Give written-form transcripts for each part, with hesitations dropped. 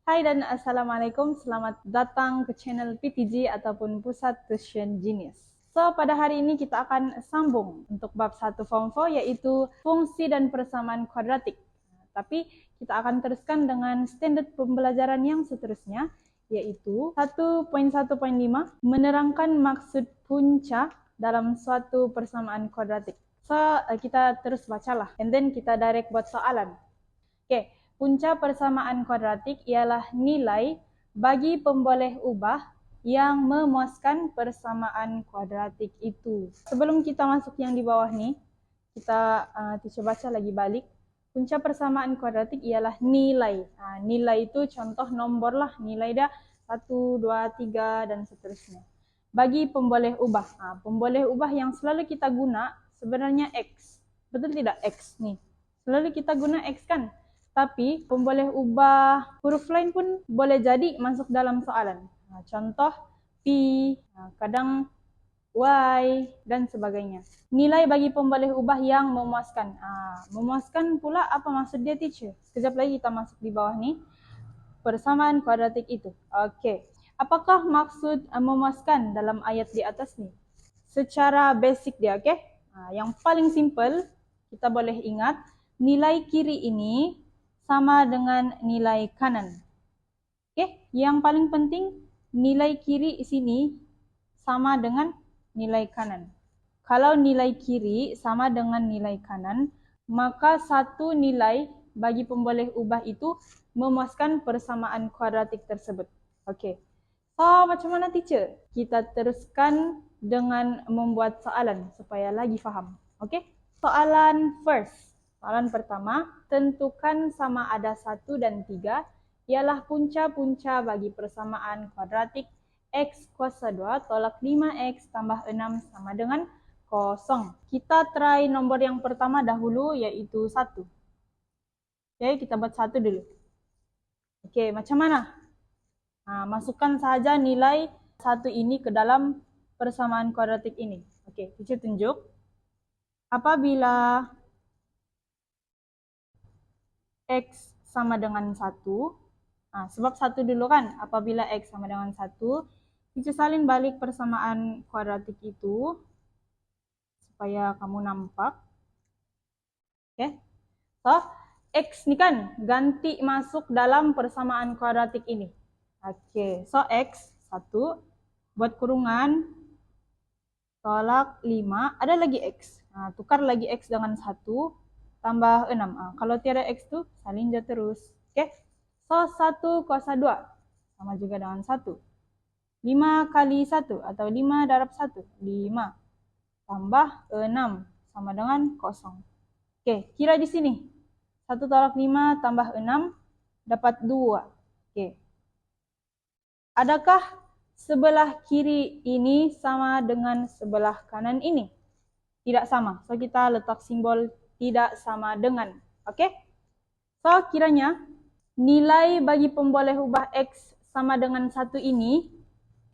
Hai dan Assalamualaikum, selamat datang ke channel PTG ataupun Pusat Tuition Genius. So, pada hari ini kita akan sambung untuk bab 1 Form 4 yaitu fungsi dan persamaan kuadratik. Tapi kita akan teruskan dengan standard pembelajaran yang seterusnya yaitu 1.1.5 menerangkan maksud punca dalam suatu persamaan kuadratik. So, kita terus bacalah and then kita direct buat soalan. Okay. Punca persamaan kuadratik ialah nilai bagi pemboleh ubah yang memuaskan persamaan kuadratik itu. Sebelum kita masuk yang di bawah ni, kita cuba baca lagi balik. Punca persamaan kuadratik ialah nilai. Nilai itu contoh nombor lah. Nilai dia 1, 2, 3 dan seterusnya. Bagi pemboleh ubah. Pemboleh ubah yang selalu kita guna sebenarnya X. Betul tidak X ni? Selalu kita guna X kan? Tapi pemboleh ubah huruf lain pun boleh jadi masuk dalam soalan. Contoh P, kadang Y dan sebagainya. Nilai bagi pemboleh ubah yang memuaskan. Memuaskan pula apa maksud dia teacher? Sekejap lagi kita masuk di bawah ni. Persamaan kuadratik itu. Okey. Apakah maksud memuaskan dalam ayat di atas ni? Secara basic dia, okey? Yang paling simple kita boleh ingat nilai kiri ini sama dengan nilai kanan. Okay? Yang paling penting, nilai kiri sini sama dengan nilai kanan. Kalau nilai kiri sama dengan nilai kanan, maka satu nilai bagi pemboleh ubah itu memuaskan persamaan kuadratik tersebut. Okay. So, macam mana teacher? Kita teruskan dengan membuat soalan supaya lagi faham. Okay? Soalan first. Soalan pertama, tentukan sama ada 1 dan 3 ialah punca-punca bagi persamaan kuadratik X kuasa 2 tolak 5X tambah 6 sama dengan 0. Kita try nombor yang pertama dahulu iaitu 1. Okay, kita buat 1 dulu. Okay, macam mana? Masukkan saja nilai 1 ini ke dalam persamaan kuadratik ini. Okay, teacher tunjuk. Apabila X sama dengan 1, sebab 1 dulu kan, apabila X sama dengan 1, kita salin balik persamaan kuadratik itu, supaya kamu nampak. Okay. So, X ni kan, ganti masuk dalam persamaan kuadratik ini. Okay. So, X, 1, buat kurungan, tolak 5, ada lagi X. Tukar lagi X dengan 1, tambah 6. Kalau tiada X tu, salin je terus. Okay. So, 1 kuasa 2. Sama juga dengan 1. 5 kali 1 atau 5 darab 1. 5. Tambah 6. Sama dengan 0. Okay. Kira di sini. 1 tolak 5 tambah 6. Dapat 2. Okay. Adakah sebelah kiri ini sama dengan sebelah kanan ini? Tidak sama. So, kita letak simbol tidak sama dengan. Okey? So, kiranya nilai bagi pemboleh ubah X sama dengan 1 ini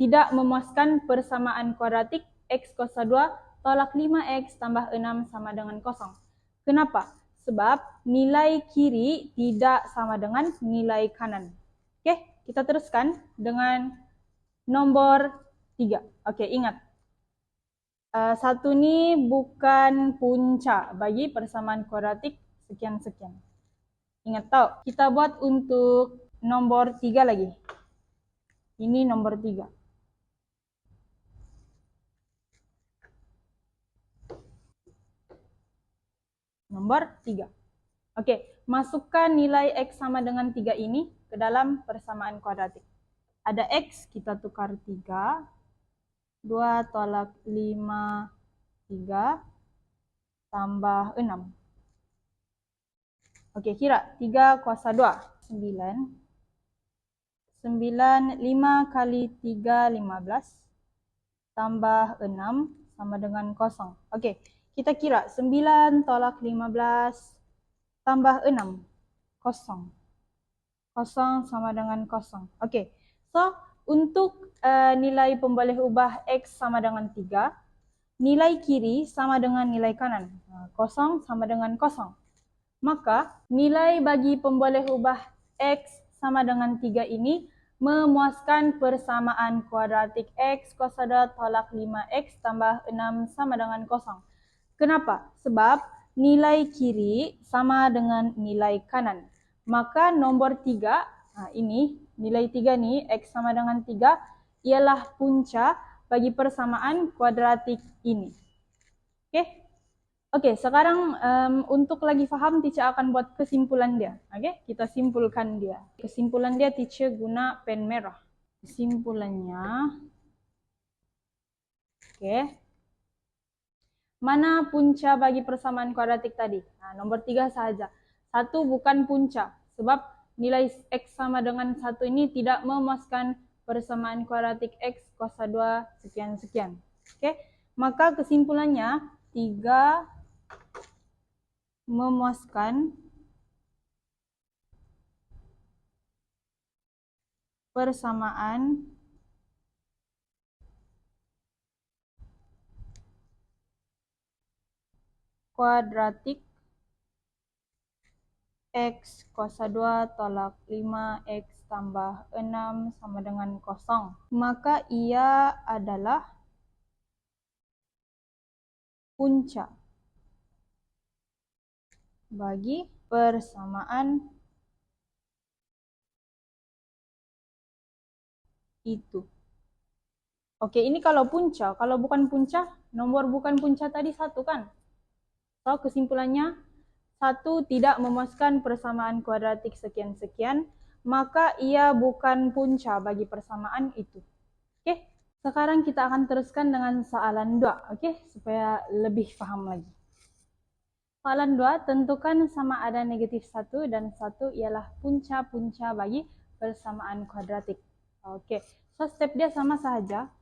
tidak memuaskan persamaan kuadratik X kuasa 2 tolak 5X tambah 6 sama dengan 0. Kenapa? Sebab nilai kiri tidak sama dengan nilai kanan. Okey, kita teruskan dengan nombor 3. Okey, ingat. 1 ni bukan punca bagi persamaan kuadratik sekian-sekian. Ingat tau, kita buat untuk nombor 3 lagi. Ini nombor 3. Nomor 3. Okey, masukkan nilai X sama dengan 3 ini ke dalam persamaan kuadratik. Ada X, kita tukar 3. 2 tolak 5, 3, tambah 6. Okey, kira 3 kuasa 2, 9. 9, 5 kali 3, 15. Tambah 6, sama dengan 0. Okey, kita kira 9 tolak 15, tambah 6, 0. 0 sama dengan 0. Okey, so untuk nilai pemboleh ubah X sama dengan 3, nilai kiri sama dengan nilai kanan. 0 sama dengan 0. Maka nilai bagi pemboleh ubah X sama dengan 3 ini memuaskan persamaan kuadratik X kuasa 2 tolak 5X tambah 6 sama dengan 0. Kenapa? Sebab nilai kiri sama dengan nilai kanan. Maka nomor 3, ini nilai 3 nih, X sama dengan 3, ialah punca bagi persamaan kuadratik ini. Oke? Oke, sekarang untuk lagi paham, teacher akan buat kesimpulan dia. Oke, kita simpulkan dia. Kesimpulan dia teacher guna pen merah. Kesimpulannya, oke. Mana punca bagi persamaan kuadratik tadi? Nah, nomor 3 saja. 1 bukan punca, sebab nilai X sama dengan 1 ini tidak memuaskan persamaan kuadratik X kuasa 2 sekian-sekian. Oke, maka kesimpulannya 3 memuaskan persamaan kuadratik X kuasa 2 tolak 5X tambah 6 sama dengan 0. Maka ia adalah punca bagi persamaan itu. Oke, ini kalau punca. Kalau bukan punca, nomor bukan punca tadi 1 kan? So, kesimpulannya 1 tidak memuaskan persamaan kuadratik sekian-sekian, maka ia bukan punca bagi persamaan itu. Oke, sekarang kita akan teruskan dengan soalan 2, oke, supaya lebih paham lagi. Soalan 2, tentukan sama ada negatif 1 dan 1 ialah punca-punca bagi persamaan kuadratik. Oke, so step dia sama saja.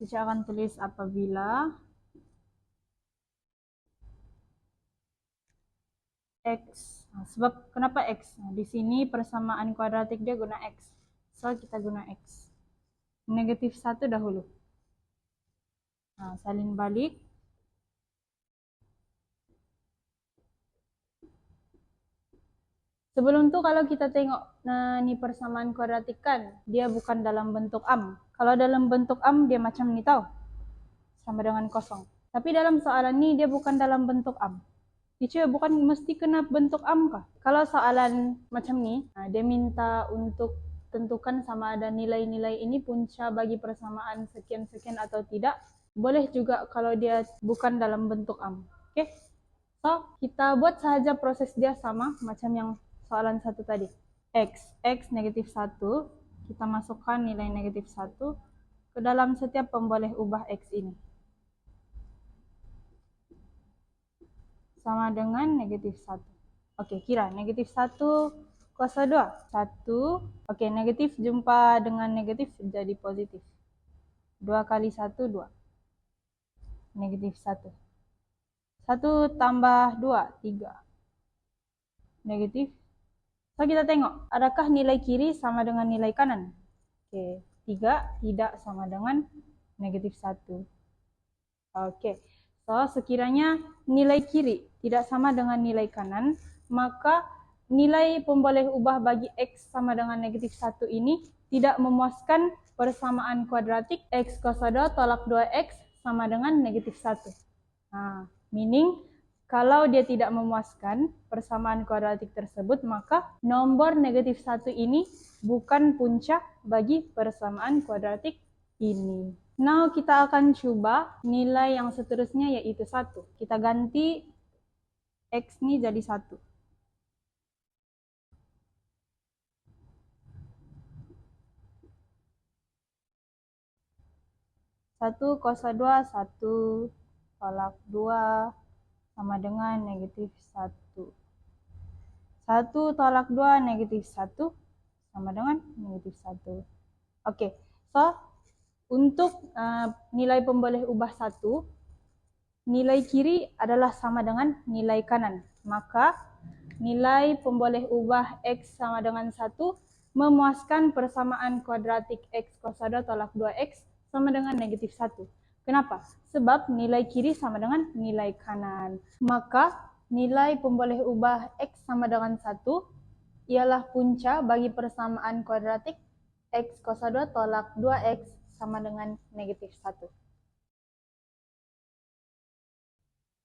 Kita akan tulis apabila X. Nah, sebab kenapa X? Nah, di sini persamaan kuadratik dia guna X. So, kita guna X. Negatif 1 dahulu. Nah, salin balik. Sebelum itu kalau kita tengok, nah ini persamaan kuadratik kan, dia bukan dalam bentuk am. Kalau dalam bentuk am, dia macam ini tahu. Sama dengan 0. Tapi dalam soalan ini, dia bukan dalam bentuk am. Teacher, bukan mesti kena bentuk am kah? Kalau soalan macam ini, nah, dia minta untuk tentukan sama ada nilai-nilai ini punca bagi persamaan sekian-sekian atau tidak. Boleh juga kalau dia bukan dalam bentuk am. Oke? So, kita buat saja proses dia sama macam yang soalan 1 tadi. X negatif 1, kita masukkan nilai negatif 1 ke dalam setiap pemboleh ubah X ini. Sama dengan negatif 1. Oke, kira negatif 1 kuasa 2. 1, oke, negatif jumpa dengan negatif jadi positif. 2 kali 1, 2. Negatif 1. 1 tambah 2, 3. Negatif. So, kita tengok, adakah nilai kiri sama dengan nilai kanan? Oke, 3 tidak sama dengan negatif 1. Oke, so sekiranya nilai kiri tidak sama dengan nilai kanan, maka nilai pemboleh ubah bagi X sama dengan negatif 1 ini tidak memuaskan persamaan kuadratik X kuasa 2 tolak 2X sama dengan negatif 1. Nah, meaning kalau dia tidak memuaskan persamaan kuadratik tersebut, maka nomor negatif 1 ini bukan punca bagi persamaan kuadratik ini. Now, kita akan coba nilai yang seterusnya yaitu 1. Kita ganti X ini jadi 1. Satu kuasa 2, 1 tolak 2 sama dengan negatif 1. 1 tolak 2 negatif 1 sama dengan negatif 1. Oke, so untuk nilai pemboleh ubah 1, nilai kiri adalah sama dengan nilai kanan. Maka nilai pemboleh ubah X sama dengan 1 memuaskan persamaan kuadratik X kuasa 2 tolak 2X sama dengan negatif 1. Kenapa? Sebab nilai kiri sama dengan nilai kanan. Maka nilai pemboleh ubah X sama dengan 1 ialah punca bagi persamaan kuadratik x kuasa 2 tolak 2x sama dengan negatif 1.